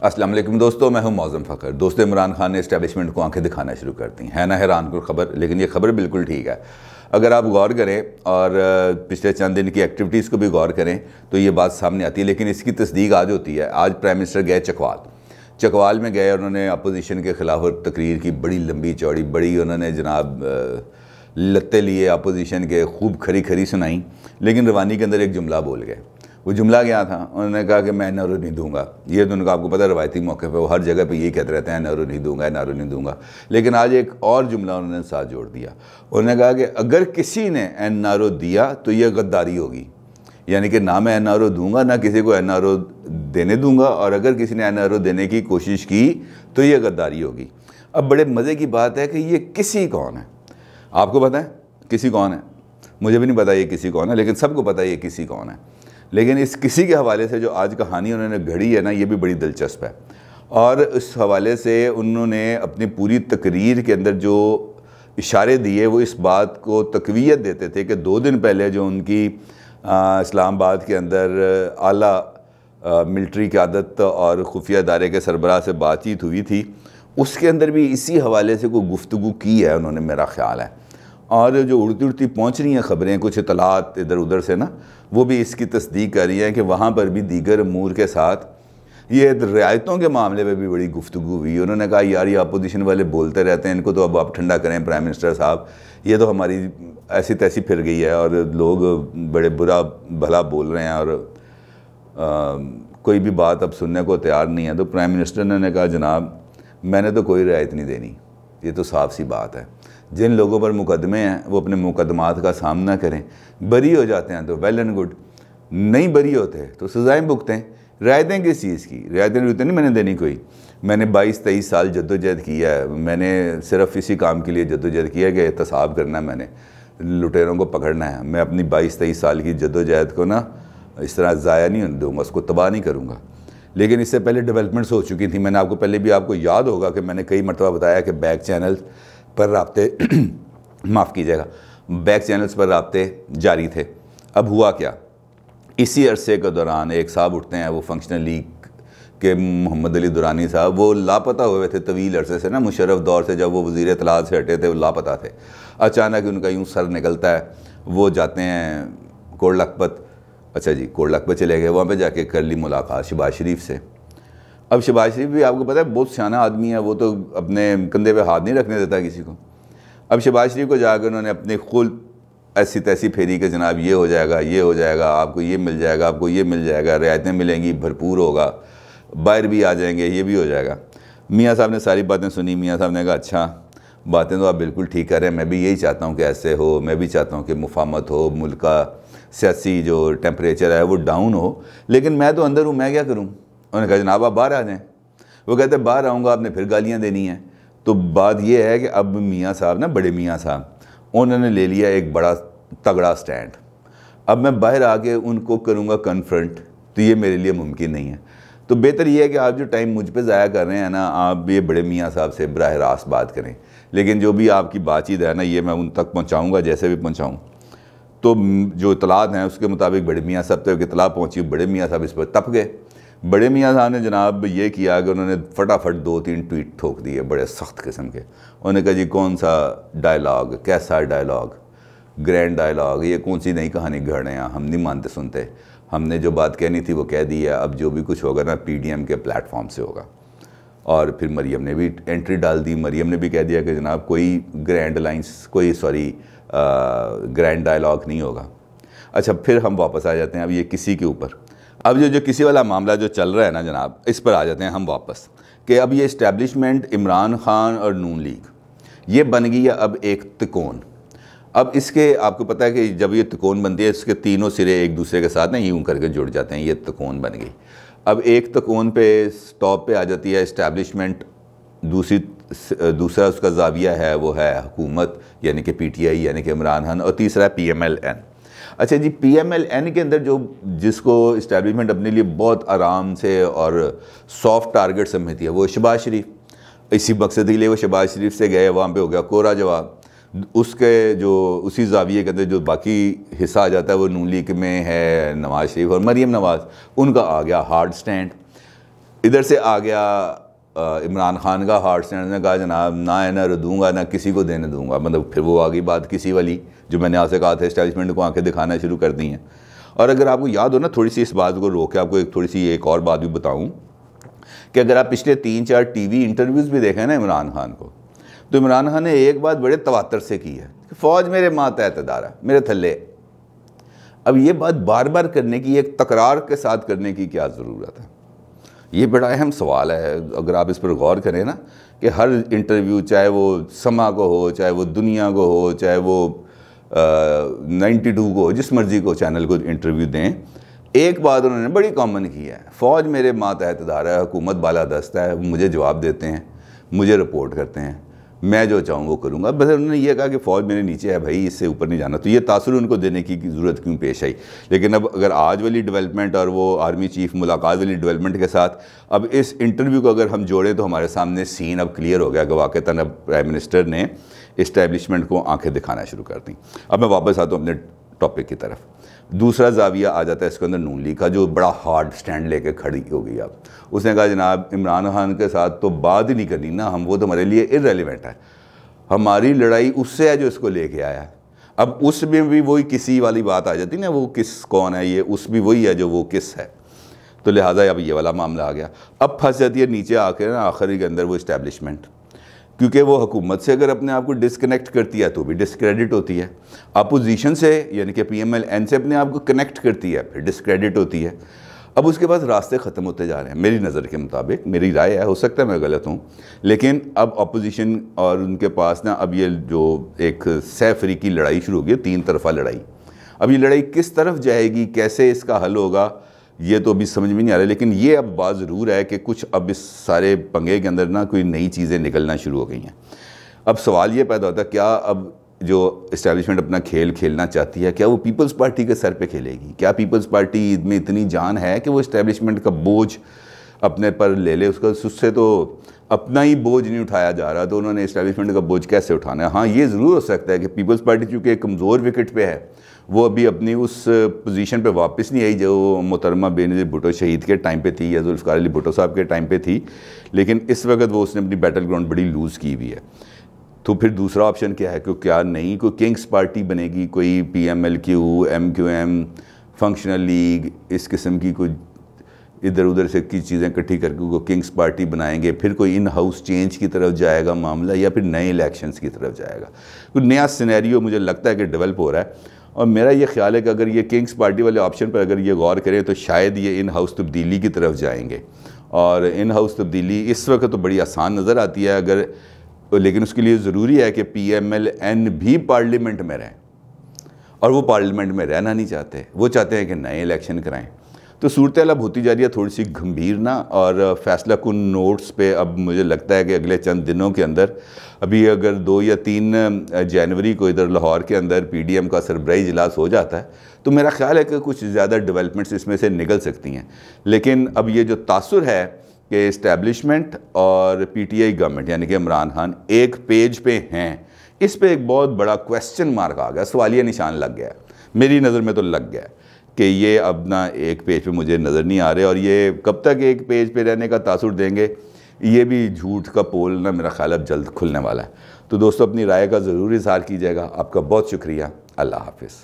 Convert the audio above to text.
السلام علیکم دوستو، میں ہوں معظم فخر۔ دوست عمران خان نے اسٹیبلشمنٹ کو آنکھیں دکھانا شروع کر دی ہے نا حیران کن خبر، لیکن یہ خبر بالکل ٹھیک ہے۔ اگر آپ غور کریں اور پچھلے چند دن کی ایکٹیویٹیز کو بھی غور کریں تو یہ بات سامنے آتی ہے، لیکن اس کی تصدیق آج ہوتی ہے۔ آج پرائم منسٹر گئے چکوال میں گئے، انہوں نے اپوزیشن کے خلاف تقریر کی، بڑی لمبی چوڑی، بڑی انہوں نے جناب لتے لیے اپوزیشن کے، خوب کھری سنائیں، لیکن روانی کے اندر ایک جملہ بول گئے۔ وہ جملہ کیا تھا؟ انہوں نے کہا کہ میں نعرہ نہیں دوں گا۔ یہ تو ان کو آپ کو پتہ ہے، روایتی موقع پہ وہ ہر جگہ پہ یہی کہتے رہتے ہیں نعرہ نہیں دوں گا، نعرہ نہیں دوں گا۔ لیکن آج ایک اور جملہ انہوں نے ساتھ جوڑ دیا۔ انہوں نے کہا کہ اگر کسی نے این آر او دیا تو یہ غداری ہوگی، یعنی کہ نہ میں این آر او دوں گا، نہ کسی کو این آر او دینے دوں گا، اور اگر کسی نے این آر او دینے کی کوشش کی تو یہ غداری ہوگی۔ اب بڑے مزے کی بات ہے کہ یہ کسی کون ہے؟ آپ کو پتہ ہے کسی کون ہے؟ مجھے بھی نہیں پتا یہ کسی کون ہے، لیکن سب کو پتہ ہے یہ کسی کون ہے۔ لیکن اس کسی کے حوالے سے جو آج کہانی انہوں نے گھڑی ہے نا، یہ بھی بڑی دلچسپ ہے، اور اس حوالے سے انہوں نے اپنی پوری تقریر کے اندر جو اشارے دیے وہ اس بات کو تقویت دیتے تھے کہ 2 دن پہلے جو ان کی اسلام آباد کے اندر اعلیٰ ملٹری قیادت اور خفیہ ادارے کے سربراہ سے بات چیت ہوئی تھی، اس کے اندر بھی اسی حوالے سے کوئی گفتگو کی ہے انہوں نے، میرا خیال ہے۔ اور جو اڑتی پہنچ رہی ہیں خبریں، کچھ اطلاعات ادھر ادھر سے نا، وہ بھی اس کی تصدیق کر رہی ہیں کہ وہاں پر بھی دیگر امور کے ساتھ یہ رعایتوں کے معاملے میں بھی بڑی گفتگو ہوئی۔ انہوں نے کہا یار یہ اپوزیشن والے بولتے رہتے ہیں، ان کو تو اب آپ ٹھنڈا کریں پرائم منسٹر صاحب، یہ تو ہماری ایسی تیسی پھر گئی ہے اور لوگ بڑے برا بھلا بول رہے ہیں اور کوئی بھی بات اب سننے کو تیار نہیں ہے۔ تو پرائم منسٹر نے کہا جناب میں نے تو کوئی رعایت نہیں دینی، یہ تو صاف سی بات ہے۔ جن لوگوں پر مقدمے ہیں وہ اپنے مقدمات کا سامنا کریں، بری ہو جاتے ہیں تو ویل اینڈ گڈ، نہیں بری ہوتے تو سزائیں بھگتیں۔ رعایتیں کس چیز کی؟ رعایتیں نہیں میں نے دینی کوئی۔ میں نے 22-23 سال جدوجہد کیا ہے، میں نے صرف اسی کام کے لیے جدوجہد کیا ہے کہ احتساب کرنا ہے، میں نے لٹیروں کو پکڑنا ہے۔ میں اپنی 22-23 سال کی جدوجہد کو نا اس طرح ضائع نہیں دوں گا، اس کو تباہ نہیں کروں گا۔ لیکن اس سے پہلے ڈیولپمنٹس ہو چکی تھیں۔ میں نے آپ کو پہلے بھی آپ کو یاد ہوگا کہ میں نے کئی مرتبہ بتایا کہ بیک چینل پر رابطے معاف کیجیے گا، بیک چینلز پر رابطے جاری تھے۔ اب ہوا کیا؟ اسی عرصے کے دوران ایک صاحب اٹھتے ہیں، وہ فنکشنل لیگ کے محمد علی درانی صاحب، وہ لاپتہ ہوئے تھے طویل عرصے سے نا، مشرف دور سے جب وہ وزیر اطلاعات سے ہٹے تھے وہ لاپتہ تھے۔ اچانک ان کا یوں سر نکلتا ہے، وہ جاتے ہیں کوٹ لکھپت، اچھا جی کوٹ لکھپت چلے گئے، وہاں پہ جا کے کر لی ملاقات شہباز شریف سے۔ اب شہباز شریف بھی آپ کو پتہ ہے بہت سیانہ آدمی ہے، وہ تو اپنے کندھے پہ ہاتھ نہیں رکھنے دیتا کسی کو۔ اب شہباز شریف کو جا کے انہوں نے اپنی خود ایسی تیسی پھیری کہ جناب یہ ہو جائے گا، یہ ہو جائے گا، آپ کو یہ مل جائے گا، آپ کو یہ مل جائے گا، رعایتیں ملیں گی، بھرپور ہوگا، باہر بھی آ جائیں گے، یہ بھی ہو جائے گا۔ میاں صاحب نے ساری باتیں سنی، میاں صاحب نے کہا اچھا باتیں تو آپ بالکل ٹھیک کر رہے ہیں، میں بھی یہی چاہتا ہوں کہ ایسے ہو، میں بھی چاہتا ہوں کہ مفاہمت ہو، ملک کا سیاسی جو ٹیمپریچر ہے وہ ڈاؤن ہو، لیکن میں تو اندر ہوں، میں کیا کروں؟ انہوں نے کہا جناب آپ باہر آ جائیں۔ وہ کہتے ہیں باہر آؤں گا آپ نے پھر گالیاں دینی ہیں۔ تو بات یہ ہے کہ اب میاں صاحب نا، بڑے میاں صاحب، انہوں نے لے لیا ایک بڑا تگڑا سٹینڈ۔ اب میں باہر آ کے ان کو کروں گا کنفرنٹ تو یہ میرے لیے ممکن نہیں ہے۔ تو بہتر یہ ہے کہ آپ جو ٹائم مجھ پہ ضائع کر رہے ہیں نا، آپ یہ بڑے میاں صاحب سے براہ راست بات کریں، لیکن جو بھی آپ کی بات چیت ہے نا یہ میں ان تک پہنچاؤں گا جیسے بھی پہنچاؤں۔ تو جو اطلاعات ہیں اس کے مطابق بڑے میاں صاحب تک اطلاع پہنچی، بڑے میاں صاحب اس پر تپ گئے۔ بڑے میاں صاحب نے جناب یہ کیا کہ انہوں نے فٹافٹ 2-3 ٹویٹ ٹھوک دیے بڑے سخت قسم کے۔ انہوں نے کہا جی کون سا ڈائلاگ، کیسا ڈائلاگ، گرینڈ ڈائلاگ، یہ کون سی نئی کہانی گھڑ رہے ہیں، ہم نہیں مانتے سنتے، ہم نے جو بات کہنی تھی وہ کہہ دی ہے، اب جو بھی کچھ ہوگا نا پی ڈی ایم کے پلیٹ فارم سے ہوگا۔ اور پھر مریم نے بھی انٹری ڈال دی، مریم نے بھی کہہ دیا کہ جناب کوئی گرینڈ لائنس، گرینڈ ڈائلاگ نہیں ہوگا۔ اچھا پھر ہم واپس آ جاتے ہیں اب یہ کسی کے اوپر۔ اب جو کسی والا معاملہ جو چل رہا ہے نا جناب، اس پر آ جاتے ہیں ہم واپس، کہ اب یہ اسٹیبلشمنٹ عمران خان اور نون لیگ یہ بن گئی ہے اب ایک تکون۔ اب اس کے آپ کو پتہ ہے کہ جب یہ تکون بنتی ہے اس کے تینوں سرے ایک دوسرے کے ساتھ نا یوں کر کے جڑ جاتے ہیں، یہ تکون بن گئی۔ اب ایک تکون پہ سٹاپ پہ آ جاتی ہے اسٹیبلشمنٹ، دوسرا اس کا زاویہ ہے وہ ہے حکومت یعنی کہ پی ٹی آئی یعنی کہ عمران خان، اور تیسرا ہے پی ایم ایل این۔ اچھا جی پی ایم ایل این کے اندر جس کو اسٹیبلشمنٹ اپنے لیے بہت آرام سے اور سافٹ ٹارگٹ سمجھتی ہے وہ شہباز شریف۔ اسی مقصد کے لیے وہ شہباز شریف سے گئے، وہاں پہ ہو گیا کورا جواب۔ اس کے جو اسی زاویے کے اندر جو باقی حصہ آ جاتا ہے وہ نون لیگ میں ہے نواز شریف اور مریم نواز، ان کا آ گیا ہارڈ سٹینڈ۔ ادھر سے آ گیا عمران خان کا ہارڈ اسٹینڈ، نے کہا جناب نہ دوں گا نہ کسی کو دینے دوں گا، مطلب پھر وہ آگئی بات کسی والی جو میں نے آپ سے کہا تھا، اسٹیبلشمنٹ کو آنکھیں دکھانا شروع کر دی ہیں۔ اور اگر آپ کو یاد ہو نا، تھوڑی سی اس بات کو روک کے آپ کو تھوڑی سی ایک اور بات بھی بتاؤں کہ اگر آپ پچھلے 3-4 ٹی وی انٹرویوز بھی دیکھیں نا عمران خان کو، تو عمران خان نے ایک بات بڑے تواتر سے کی ہے کہ فوج میرے ماتحت ادارہ، میرے تھلے۔ اب یہ بات بار بار کرنے کی، ایک تکرار کے ساتھ کرنے کی کیا ضرورت ہے؟ یہ بڑا اہم سوال ہے اگر آپ اس پر غور کریں نا، کہ ہر انٹرویو چاہے وہ سما کو ہو، چاہے وہ دنیا کو ہو، چاہے وہ 92 کو ہو، جس مرضی کو چینل کو انٹرویو دیں، ایک بات انہوں نے بڑی کامن کی ہے، فوج میرے ماتحت ادارہ ہے، حکومت بالادست ہے، مجھے جواب دیتے ہیں، مجھے رپورٹ کرتے ہیں، میں جو چاہوں وہ کروں گا۔ بس انہوں نے یہ کہا کہ فوج میرے نیچے ہے بھائی، اس سے اوپر نہیں جانا، تو یہ تاثر ان کو دینے کی ضرورت کیوں پیش آئی؟ لیکن اب اگر آج والی ڈیولپمنٹ اور وہ آرمی چیف ملاقات والی ڈیولپمنٹ کے ساتھ اب اس انٹرویو کو اگر ہم جوڑیں تو ہمارے سامنے سین اب کلیئر ہو گیا کہ واقعتاً اب پرائم منسٹر نے اسٹیبلشمنٹ کو آنکھیں دکھانا شروع کر دیں۔ اب میں واپس آتا ہوں اپنے ٹاپک کی طرف۔ دوسرا زاویہ آ جاتا ہے اس کے اندر نون لیگ کا، جو بڑا ہارڈ سٹینڈ لے کے کھڑی ہو گئی۔ اب اس نے کہا جناب عمران خان کے ساتھ تو بات ہی نہیں کرنی نا، ہم وہ تو ہمارے لیے ارریلیونٹ ہے، ہماری لڑائی اس سے ہے جو اس کو لے کے آیا ہے۔ اب اس میں بھی وہی کسی والی بات آ جاتی نا، وہ کس کون ہے، یہ اس بھی وہی ہے جو وہ کس ہے، تو لہٰذا اب یہ والا معاملہ آ گیا۔ اب پھنس جاتی ہے نیچے آ کے نا آخری کے اندر وہ اسٹیبلشمنٹ، کیونکہ وہ حکومت سے اگر اپنے آپ کو ڈسکنیکٹ کرتی ہے تو بھی ڈسکریڈٹ ہوتی ہے، اپوزیشن سے یعنی کہ پی ایم ایل این سے اپنے آپ کو کنیکٹ کرتی ہے پھر ڈسکریڈٹ ہوتی ہے۔ اب اس کے بعد راستے ختم ہوتے جا رہے ہیں میری نظر کے مطابق، میری رائے ہے، ہو سکتا ہے میں غلط ہوں، لیکن اب اپوزیشن اور ان کے پاس نا اب یہ جو ایک سہ فریقی لڑائی شروع ہو گئی، 3 طرفہ لڑائی، اب یہ لڑائی کس طرف جائے گی، کیسے اس کا حل ہوگا، یہ تو ابھی سمجھ میں نہیں آ رہا۔ لیکن یہ اب بات ضرور ہے کہ کچھ اب اس سارے پنگے کے اندر نا کوئی نئی چیزیں نکلنا شروع ہو گئی ہیں۔ اب سوال یہ پیدا ہوتا ہے کیا اب جو اسٹیبلشمنٹ اپنا کھیل کھیلنا چاہتی ہے، کیا وہ پیپلز پارٹی کے سر پہ کھیلے گی؟ کیا پیپلز پارٹی میں اتنی جان ہے کہ وہ اسٹیبلشمنٹ کا بوجھ اپنے پر لے لے؟ اس سے تو اپنا ہی بوجھ نہیں اٹھایا جا رہا، تو انہوں نے اسٹیبلشمنٹ کا بوجھ کیسے اٹھانا ہے؟ ہاں یہ ضرور ہو سکتا ہے کہ پیپلز پارٹی چونکہ ایک کمزور وکٹ پہ ہے، وہ ابھی اپنی اس پوزیشن پہ واپس نہیں آئی جو محترمہ بینظیر بھٹو شہید کے ٹائم پہ تھی یا ذوالفقار علی بھٹو صاحب کے ٹائم پہ تھی، لیکن اس وقت وہ اس نے اپنی بیٹل گراؤنڈ بڑی لوز کی ہوئی ہے۔ تو پھر دوسرا آپشن کیا ہے کہ کیا نئی کوئی کنگز پارٹی بنے گی، کوئی P M L Q, M Q M, functional league, اس قسم کی کوئی ادھر ادھر سے کی چیزیں اکٹھی کر کے کوئی کنگز پارٹی بنائیں گے، پھر کوئی ان ہاؤس چینج کی طرف جائے گا معاملہ، یا پھر نئے الیکشنز کی طرف جائے گا؟ کوئی نیا سینیریو مجھے لگتا ہے کہ ڈیولپ ہو رہا ہے، اور میرا یہ خیال ہے کہ اگر یہ کنگز پارٹی والے آپشن پر اگر یہ غور کریں تو شاید یہ ان ہاؤس تبدیلی کی طرف جائیں گے۔ اور ان ہاؤس تبدیلی اس وقت تو بڑی آسان نظر آتی ہے اگر، لیکن اس کے لیے ضروری ہے کہ پی ایم ایل این بھی پارلیمنٹ میں رہیں، اور وہ پارلیمنٹ میں رہنا نہیں چاہتے، وہ چاہتے ہیں کہ نئے الیکشن کرائیں۔ تو صورتحال اب ہوتی جا رہی ہے تھوڑی سی گھمبیر نا، اور فیصلہ کن نوٹس پہ اب مجھے لگتا ہے کہ اگلے چند دنوں کے اندر، ابھی اگر 2 یا 3 جنوری کو ادھر لاہور کے اندر پی ڈی ایم کا سربراہی اجلاس ہو جاتا ہے تو میرا خیال ہے کہ کچھ زیادہ ڈیولپمنٹس اس میں سے نکل سکتی ہیں۔ لیکن اب یہ جو تاثر ہے کہ اسٹیبلشمنٹ اور پی ٹی آئی گورنمنٹ یعنی کہ عمران خان ایک پیج پہ ہیں، اس پہ ایک بہت بڑا کویسچن مارک آ گیا، سوالیہ نشان لگ گیا، میری نظر میں تو لگ گیا کہ یہ اب نہ ایک پیج پہ مجھے نظر نہیں آ رہے، اور یہ کب تک ایک پیج پہ رہنے کا تاثر دیں گے، یہ بھی جھوٹ کا پول نہ میرا خیال اب جلد کھلنے والا ہے۔ تو دوستو اپنی رائے کا ضرور اظہار کیجیے گا۔ آپ کا بہت شکریہ، اللہ حافظ۔